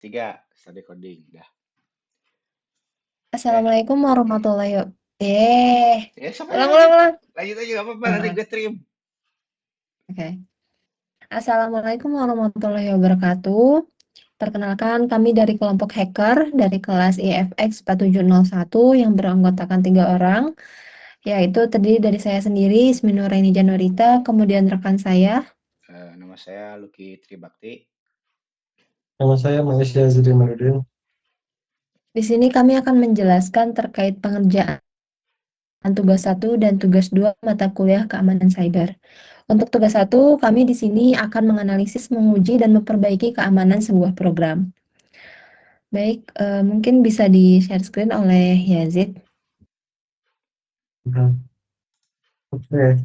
Tiga, start recording. Dah. Eh, Assalamualaikum eh, warahmatullahi wabarakatuh. Sok aja Ulang, ulang, lanjut. ulang. Lanjut aja gak apa-apa, nanti Ah, gue trim. Oke. Assalamualaikum warahmatullahi wabarakatuh. Perkenalkan, kami dari kelompok hacker dari kelas IFX 4701 yang beranggotakan 3 orang, yaitu terdiri dari saya sendiri, Ismi Nuraini Janurita, kemudian rekan saya. Nama saya Lucky Tribakti. Nama saya Malaysia Zidruddin. Di sini kami akan menjelaskan terkait pengerjaan tugas 1 dan tugas 2 mata kuliah keamanan cyber. Untuk tugas 1, kami di sini akan menganalisis, menguji, dan memperbaiki keamanan sebuah program. Baik, mungkin bisa di-share screen oleh Yazid. Oke, website.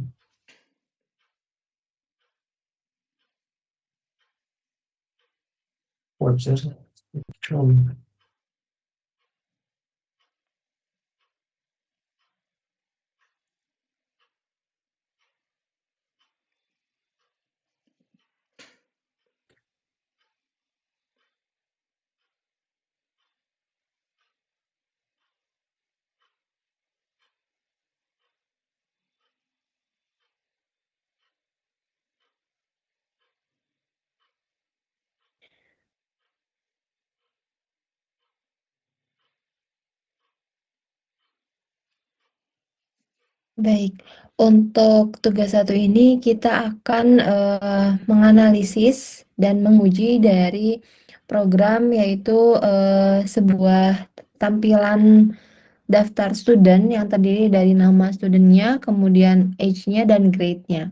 Baik, untuk tugas 1 ini kita akan menganalisis dan menguji dari program, yaitu sebuah tampilan daftar student yang terdiri dari nama studentnya, kemudian age-nya, dan grade-nya.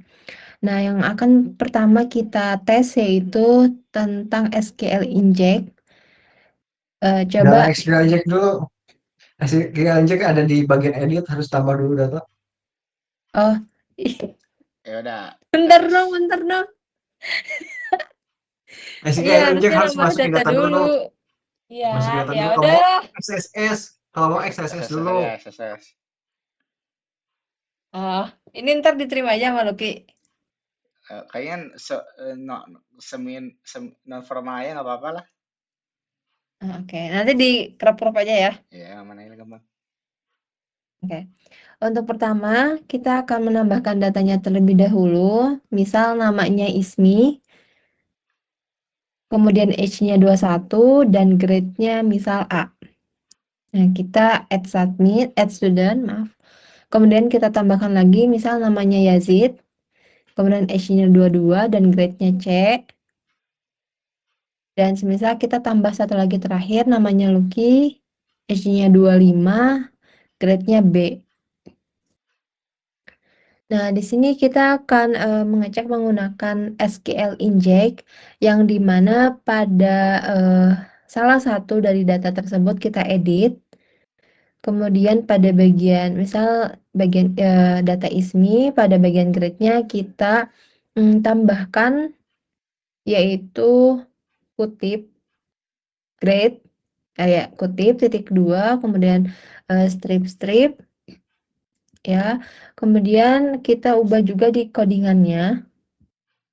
Nah, yang akan pertama kita tes yaitu tentang SQL inject. Jangan Coba, SQL inject dulu. SQL inject ada di bagian edit, harus tambah dulu data. oh, Ya udah, bentar dong, bentar dong. Iya, SQL inject harusnya harus nambah masukin data data dulu. dulu. Iya, Masukin data ya dulu. Kalau udah. mau XSS. Kalau mau XSS SSS dulu. aja, SSS. Oh, ini ntar diterima aja sama Lucky. Kayaknya no, non formal aja nggak apa-apa lah. Oke, nanti di crop aja ya. Ya, mana ini gampang. Oke. Untuk pertama, kita akan menambahkan datanya terlebih dahulu. Misal namanya Ismi, kemudian age-nya 21, dan grade-nya misal A. Nah, kita add student, maaf. Kemudian kita tambahkan lagi, misal namanya Yazid, kemudian age-nya 22 dan grade-nya C. Dan semisal kita tambah satu lagi terakhir, namanya Lucky, age-nya 25, grade-nya B. Nah, di sini kita akan mengecek menggunakan SQL inject, yang dimana pada salah satu dari data tersebut kita edit. Kemudian pada bagian, misal bagian data ISMI, pada bagian grade-nya kita tambahkan, yaitu kutip grade, kayak kutip titik 2, kemudian strip, ya. Kemudian kita ubah juga di codingannya,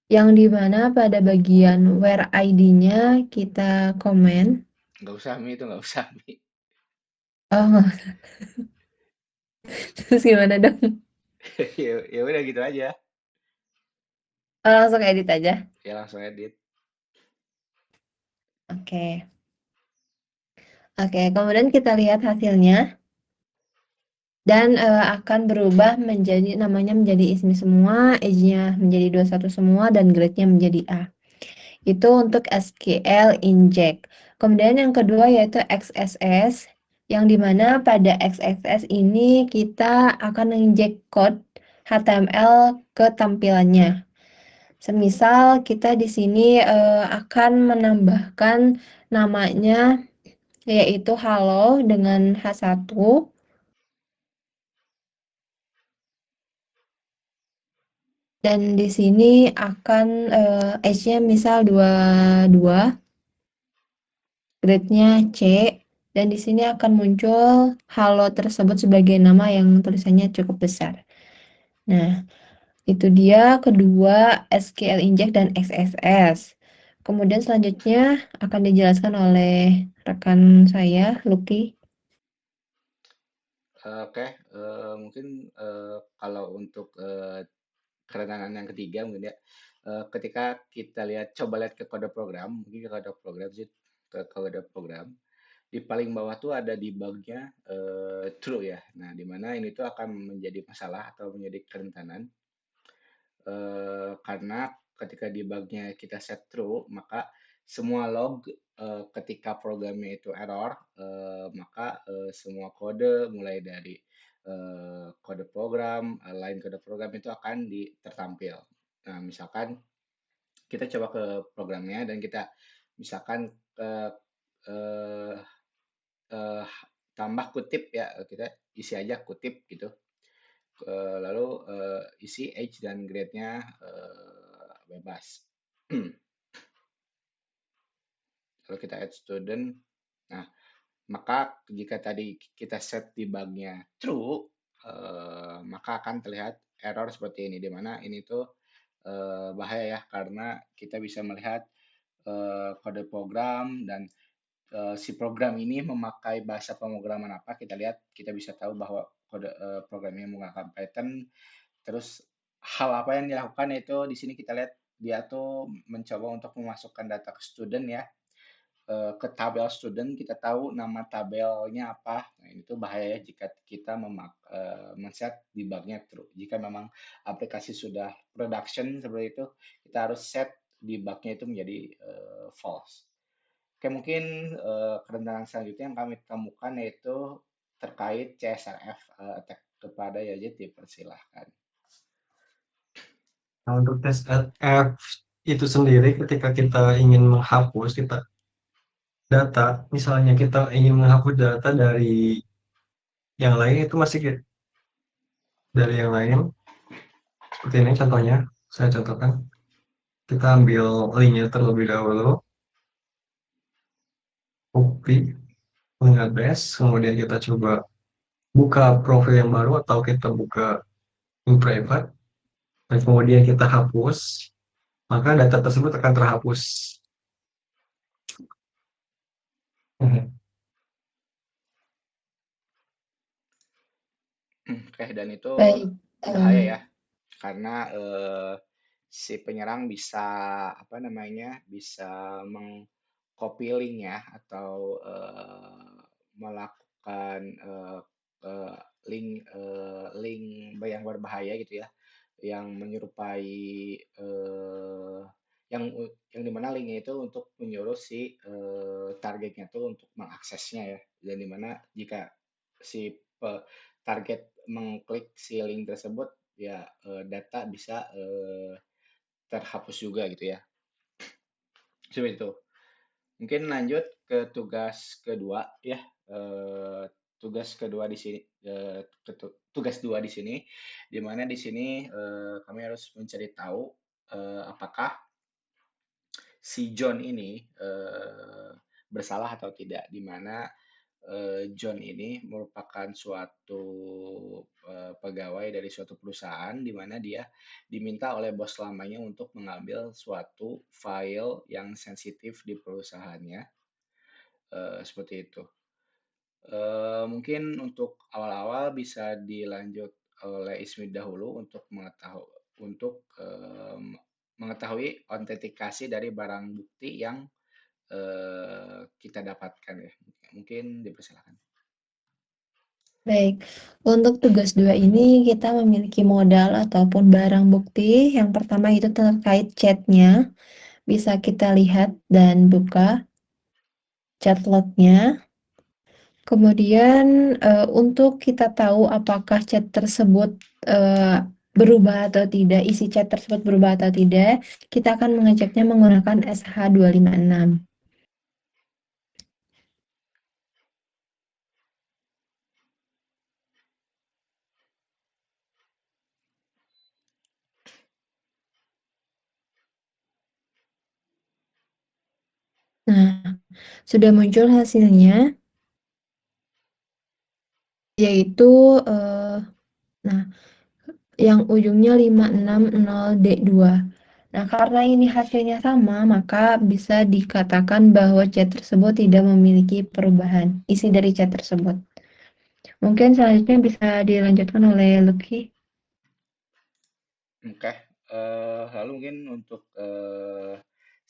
yang dimana pada bagian where ID-nya kita komen. Nggak usah Mi, itu nggak usah Mi. Oh, terus gimana dong? Ya udah gitu aja. Oh, langsung edit aja. Ya langsung edit. Oke. Oke, kemudian kita lihat hasilnya. Dan akan berubah menjadi, namanya menjadi ISMI semua, age-nya menjadi 21 semua, dan grade-nya menjadi A. Itu untuk SQL inject. Kemudian yang kedua yaitu XSS, yang dimana pada XSS ini kita akan menginjek code HTML ke tampilannya. Semisal kita di sini akan menambahkan namanya, yaitu halo dengan H1. Dan di sini akan age-nya misal 22, grade-nya C, dan di sini akan muncul halo tersebut sebagai nama yang tulisannya cukup besar. Nah, itu dia kedua SQL inject dan XSS. Kemudian selanjutnya akan dijelaskan oleh rekan saya, Lucky. Oke, mungkin kalau untuk kerendahan yang ketiga mungkin ya, ketika kita coba lihat ke kode program, mungkin ke kode program sih, ke kode program, di paling bawah tuh ada debugnya true ya. Nah, di mana ini tuh akan menjadi masalah atau menjadi kerentanan karena ketika debugnya kita set true, maka semua log ketika programnya itu error, maka semua kode mulai dari kode program, line kode program itu akan tertampil. Nah, misalkan kita coba ke programnya dan kita misalkan eh, eh, tambah kutip ya, kita isi aja kutip gitu. Lalu isi age dan grade-nya bebas. Kalau kita add student, nah maka jika tadi kita set debugnya true, maka akan terlihat error seperti ini, di mana ini tuh bahaya ya, karena kita bisa melihat kode program dan si program ini memakai bahasa pemrograman apa. Kita lihat, kita bisa tahu bahwa kode programnya menggunakan Python. Terus hal apa yang dilakukan itu di sini kita lihat dia tuh mencoba untuk memasukkan data ke student ya, ke tabel student. Kita tahu nama tabelnya apa. Nah, ini tuh bahaya ya jika kita men-set debugnya true. Jika memang aplikasi sudah production seperti itu, kita harus set debugnya itu menjadi false. Oke, mungkin kerentanan selanjutnya yang kami temukan yaitu terkait CSRF attack kepada Yazid, dipersilahkan. Nah, untuk tes F itu sendiri ketika kita ingin menghapus data, misalnya kita ingin menghapus data dari yang lain itu masih dari yang lain seperti ini contohnya, saya contohkan. Kita ambil linknya terlebih dahulu, copy link address, kemudian kita coba buka profil yang baru atau kita buka in private, dan kemudian kita hapus, maka data tersebut akan terhapus. Oke, dan itu Baik, bahaya ya, karena si penyerang bisa apa namanya, bisa mengcopy link ya, atau melakukan eh, link yang berbahaya gitu ya, yang menyerupai yang dimana linknya itu untuk menyuruh si targetnya tuh untuk mengaksesnya ya, dan dimana jika si target mengklik si link tersebut ya, data bisa terhapus juga gitu ya, seperti itu. Mungkin lanjut ke tugas kedua ya. Eh, tugas kedua di sini, tugas dua di sini, di mana di sini kami harus mencari tahu apakah si John ini bersalah atau tidak, di mana John ini merupakan suatu pegawai dari suatu perusahaan, di mana dia diminta oleh bos lamanya untuk mengambil suatu file yang sensitif di perusahaannya, seperti itu. Mungkin untuk awal-awal bisa dilanjut oleh Ismi dahulu untuk mengetahui autentikasi dari barang bukti yang kita dapatkan ya. Mungkin dipersilakan. baik. Untuk tugas 2 ini kita memiliki modal ataupun barang bukti. Yang pertama itu terkait chatnya. Bisa kita lihat dan buka chat lognya. Kemudian untuk kita tahu apakah chat tersebut berubah atau tidak, isi chat tersebut berubah atau tidak, kita akan mengeceknya menggunakan SH256. Nah, sudah muncul hasilnya, yaitu nah, yang ujungnya 560D2. Nah, karena ini hasilnya sama, maka bisa dikatakan bahwa chat tersebut tidak memiliki perubahan isi dari chat tersebut. Mungkin selanjutnya bisa dilanjutkan oleh Lucky. Oke, lalu mungkin untuk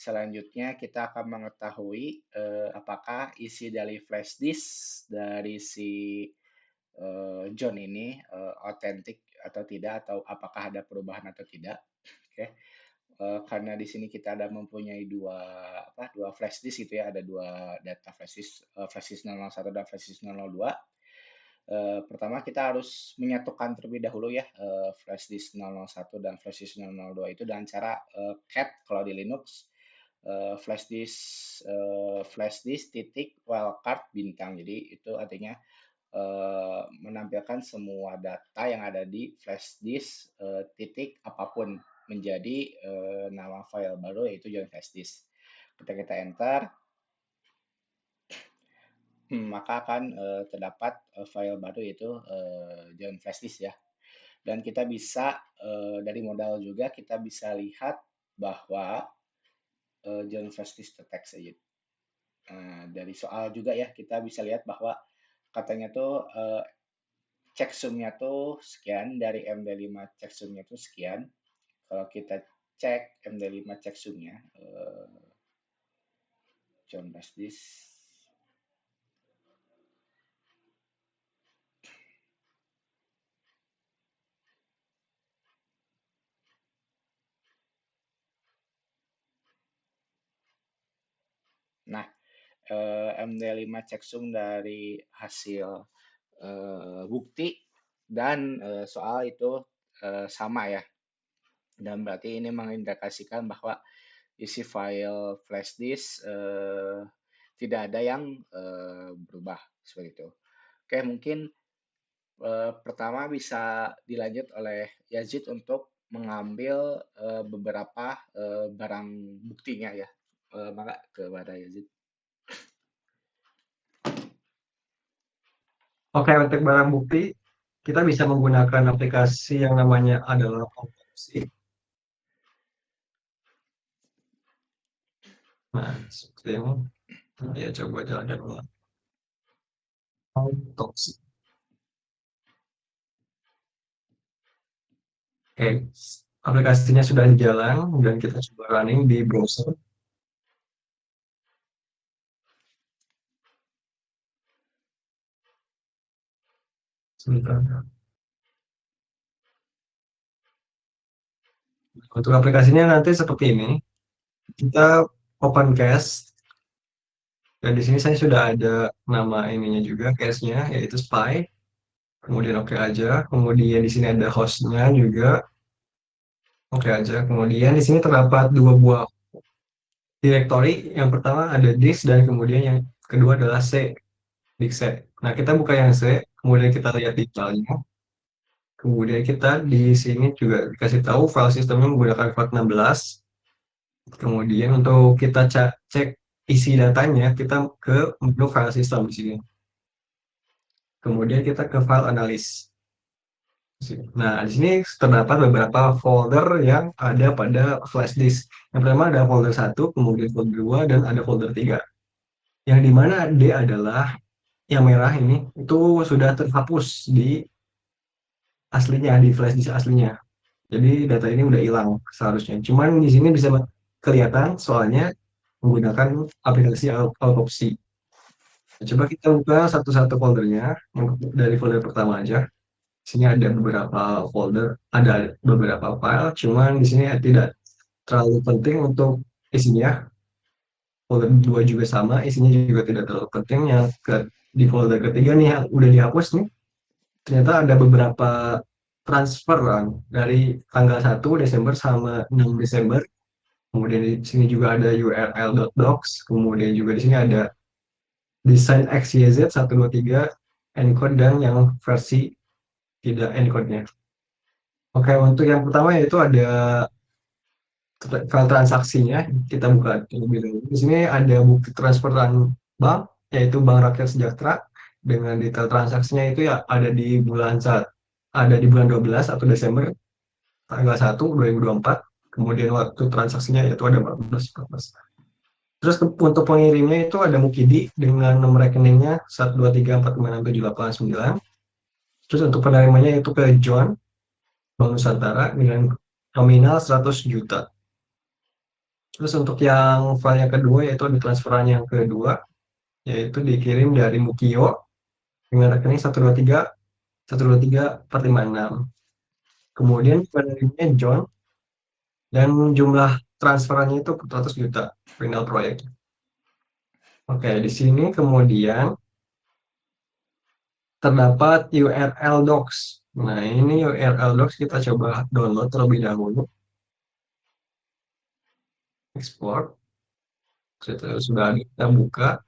selanjutnya kita akan mengetahui apakah isi dari flash disk dari si John ini otentik atau tidak, atau apakah ada perubahan atau tidak. Oke, karena di sini kita ada mempunyai dua flash disk gitu ya, ada dua data flash disk 001 dan flash disk 002. Pertama kita harus menyatukan terlebih dahulu ya flash disk 001 dan flash disk 002 itu dengan cara cat kalau di Linux flash disk titik wildcard bintang. Jadi itu artinya menampilkan semua data yang ada di flash disk titik apapun menjadi nama file baru yaitu John flash disk. Ketika kita enter, maka akan terdapat file baru yaitu John flash disk ya. Dan kita bisa dari modal juga kita bisa lihat bahwa John flash disk text aja. Dari soal juga ya kita bisa lihat bahwa katanya tuh checksumnya tuh sekian, dari MD5 checksumnya tuh sekian. Kalau kita cek MD5 checksumnya John flash disk. Nah, MD5 checksum dari hasil bukti dan soal itu sama ya. Dan berarti ini mengindikasikan bahwa isi file flash disk tidak ada yang berubah seperti itu. Oke, mungkin pertama bisa dilanjut oleh Yazid untuk mengambil beberapa barang buktinya ya. Maka kepada Yazid. Oke, untuk barang bukti, kita bisa menggunakan aplikasi yang namanya adalah Autopsy. Nah, seperti ini. Ya, coba jalan ulang. Autopsy. Oke, aplikasinya sudah jalan dan kita coba running di browser. Sebentar. Untuk aplikasinya nanti seperti ini. Kita open cache. Dan di sini saya sudah ada nama ininya juga, cache-nya, yaitu spy. Kemudian oke aja. Kemudian di sini ada host-nya juga. Oke aja. Kemudian di sini terdapat dua buah directory. Yang pertama ada disk dan kemudian yang kedua adalah C, disk C. Nah, kita buka yang C, kemudian kita lihat di filenya. Kemudian kita di sini juga dikasih tahu file sistemnya menggunakan FAT16. Kemudian untuk kita cek isi datanya, kita ke menu file system di sini. Kemudian kita ke file analysis. Nah, di sini terdapat beberapa folder yang ada pada flash disk. Yang pertama ada folder 1, kemudian folder 2, dan ada folder 3. Yang dimana D adalah yang merah ini, itu sudah terhapus di aslinya, di flash disk aslinya. Jadi data ini udah hilang seharusnya. Cuman di sini bisa kelihatan soalnya menggunakan aplikasi autopsi. Coba kita buka satu-satu foldernya. Dari folder pertama aja. Di sini ada beberapa folder, ada beberapa file, cuman di sini tidak terlalu penting untuk isinya. Folder 2 juga sama, isinya juga tidak terlalu penting. Di folder ketiga nih yang udah dihapus nih, ternyata ada beberapa transferan dari tanggal 1 Desember sama 6 Desember. Kemudian di sini juga ada url.docs, kemudian juga di sini ada desain XYZ 123 encode dan yang versi tidak encode-nya. Oke, untuk yang pertama yaitu ada file transaksinya, kita buka terlebih dahulu. Di sini ada bukti transferan bank, yaitu Bank Rakyat Sejahtera, dengan detail transaksinya itu ya ada di bulan 12 atau Desember tanggal 1 2024. kemudian waktu transaksinya itu ada 14. Terus untuk pengirimnya itu ada Mukidi dengan nomor rekeningnya 123456789. Terus untuk penerimanya itu ke John Bank Nusantara dengan nominal 100 juta. Terus untuk yang file yang kedua yaitu ada transferan yang kedua, yaitu dikirim dari Mukio dengan rekening 123 456. Kemudian penerimanya John dan jumlah transferannya itu 400 juta final proyek. Oke, di sini kemudian terdapat URL docs. Nah, ini URL docs kita coba download terlebih dahulu. Export. Sudah kita buka.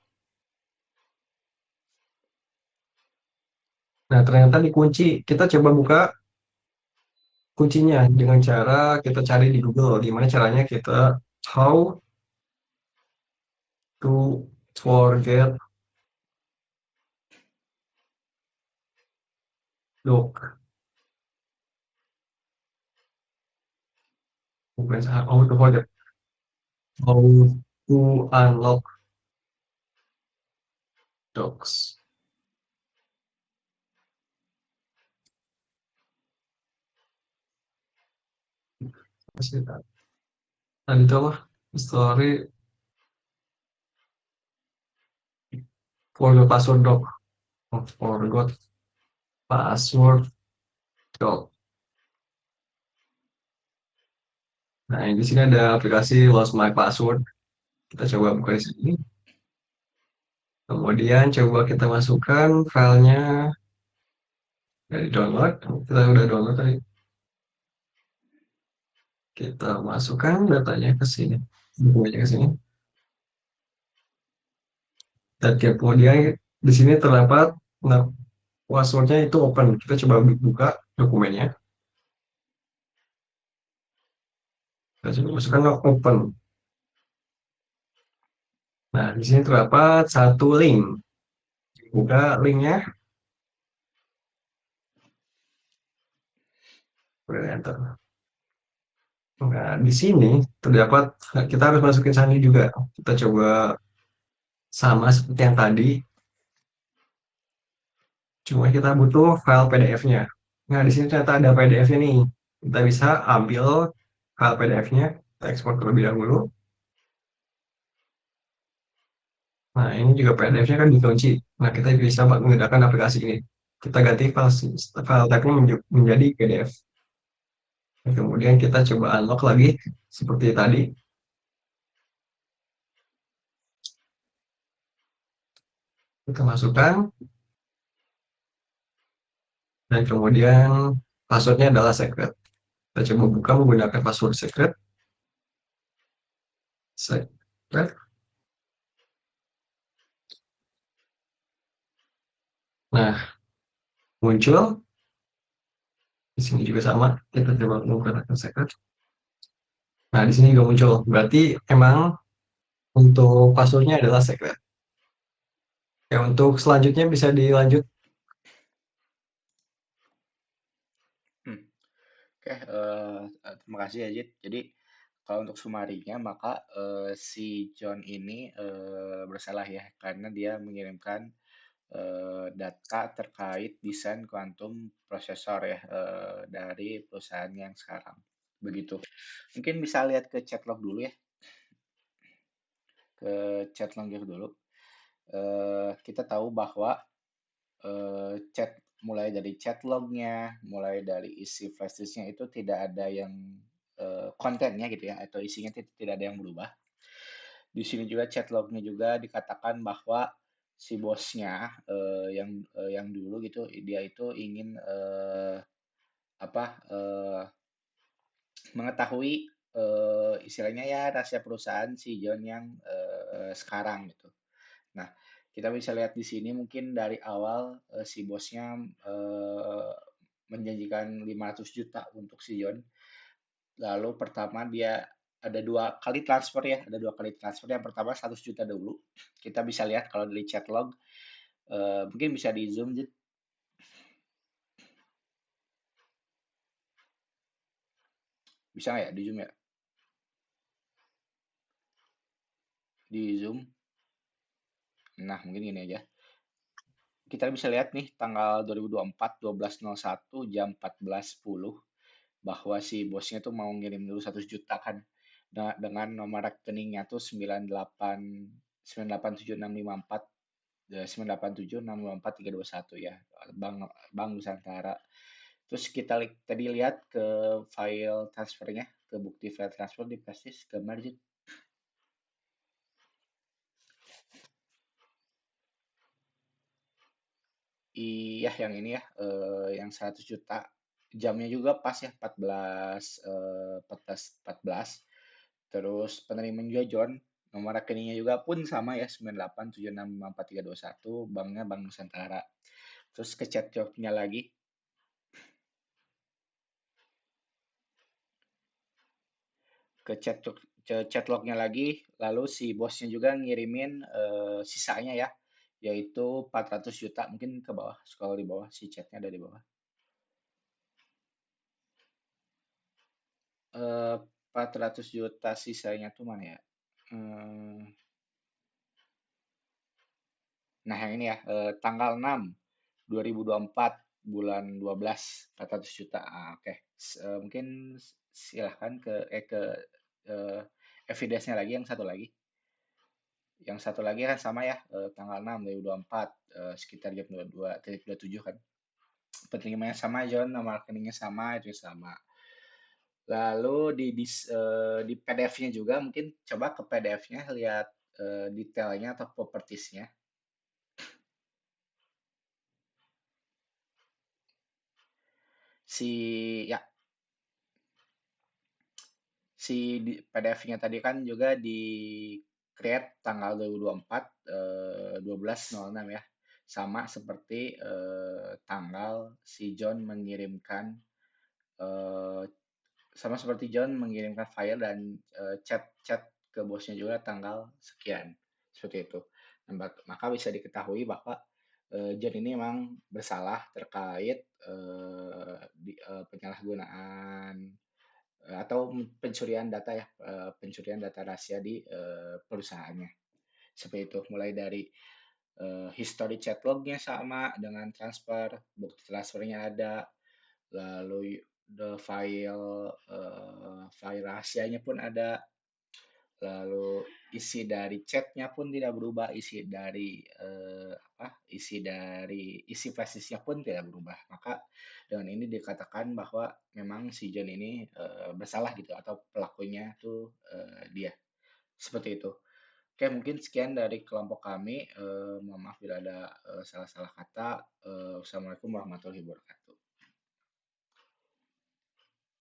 Nah, ternyata dikunci. Kita coba buka kuncinya dengan cara kita cari di Google. Gimana caranya kita how to forget doc. Bukan how to forget. How to unlock docs. Tadi itu apa? Story forgot password doc. Forgot password doc. Nah, di sini ada aplikasi Lost My Password. Kita coba buka di sini. Kemudian coba kita masukkan filenya dari download. Kita udah download tadi. Kita masukkan datanya ke sini. Bukunya ke sini. Dan kemudian di sini terdapat passwordnya itu open. Kita coba buka dokumennya. Kita coba masukkan open. Nah, di sini terdapat satu link. Buka linknya. Kemudian enter. Nah, di sini terdapat kita harus masukin sandi juga. Kita coba sama seperti yang tadi, cuma kita butuh file PDF-nya. Nah, di sini ternyata ada PDF-nya nih. Kita bisa ambil file PDF-nya, kita ekspor terlebih dahulu. Nah, ini juga PDF-nya kan dikunci. Nah, kita bisa menggunakan aplikasi ini. Kita ganti file type-nya menjadi PDF. Dan kemudian kita coba unlock lagi, seperti tadi. Kita masukkan. Dan kemudian passwordnya adalah secret. Kita coba buka menggunakan password secret. Secret. Nah, muncul. Di sini juga sama. Kita coba menggunakan secret. Nah, di sini juga muncul. Berarti emang untuk passwordnya adalah secret. Ya, untuk selanjutnya bisa dilanjut. Oke, terima kasih ya Jit. Jadi kalau untuk sumarinya maka si John ini bersalah ya karena dia mengirimkan data terkait desain kuantum prosesor ya dari perusahaan yang sekarang. Begitu. Mungkin bisa lihat ke chat log dulu ya. Ke chat log dulu. Kita tahu bahwa chat mulai dari chat lognya, mulai dari isi flash disknya itu tidak ada yang kontennya gitu ya atau isinya tidak ada yang berubah. Di sini juga chat lognya juga dikatakan bahwa si bosnya yang dulu gitu dia itu ingin apa mengetahui istilahnya ya rahasia perusahaan si John yang sekarang gitu. Nah, kita bisa lihat di sini mungkin dari awal si bosnya menjanjikan 500 juta untuk si John. Lalu pertama dia ada dua kali transfer ya, ada dua kali transfer. Yang pertama 100 juta dulu. Kita bisa lihat kalau dari chat log, mungkin bisa di zoom. Bisa nggak ya di zoom ya? di Zoom. Nah, mungkin gini aja. Kita bisa lihat nih tanggal 2024 12.01 jam 14.10 bahwa si bosnya tuh mau ngirim dulu 100 juta kan dengan nomor rekeningnya tuh 98 987654321 ya, Bank Nusantara. Terus kita tadi lihat ke file transfernya, ke bukti file transfer di Prestige ke margin. Iya, yang ini ya, yang 100 juta. Jamnya juga pas ya, 14. Terus penerima juga John. Nomor rekeningnya juga pun sama ya, 98765431. Banknya Bank Nusantara. Terus ke chat jobnya lagi. Ke chat lognya lagi. Lalu si bosnya juga ngirimin sisanya ya, yaitu 400 juta. Mungkin ke bawah, scroll di bawah, si chatnya ada di bawah. 400 juta sisanya tuh mana ya? Nah, yang ini ya, tanggal 6 2024 bulan 12 400 juta. Oke. Mungkin silahkan ke evidence-nya lagi, yang satu lagi. Yang satu lagi kan sama ya, tanggal 6 2024 sekitar jam 22.27 kan. Penerimanya sama John, nama rekeningnya sama, itu sama. Lalu di PDF-nya juga mungkin coba ke PDF-nya lihat detailnya atau propertiesnya. Ya, si PDF-nya tadi kan juga di create tanggal 2024 12.06 ya. Sama seperti tanggal si John mengirimkan sama seperti John mengirimkan file dan chat ke bosnya juga tanggal sekian. Seperti itu. Maka bisa diketahui bahwa John ini memang bersalah terkait penyalahgunaan atau pencurian data ya, pencurian data rahasia di perusahaannya. Seperti itu, mulai dari history chat lognya sama dengan transfer, bukti transfernya ada, lalu file rahasianya pun ada, lalu isi dari chatnya pun tidak berubah, isi flashdisknya pun tidak berubah. Maka dengan ini dikatakan bahwa memang si John ini bersalah gitu, atau pelakunya tuh dia. Seperti itu. Oke, mungkin sekian dari kelompok kami. Mohon maaf bila ada salah-salah kata. Wassalamualaikum warahmatullahi wabarakatuh.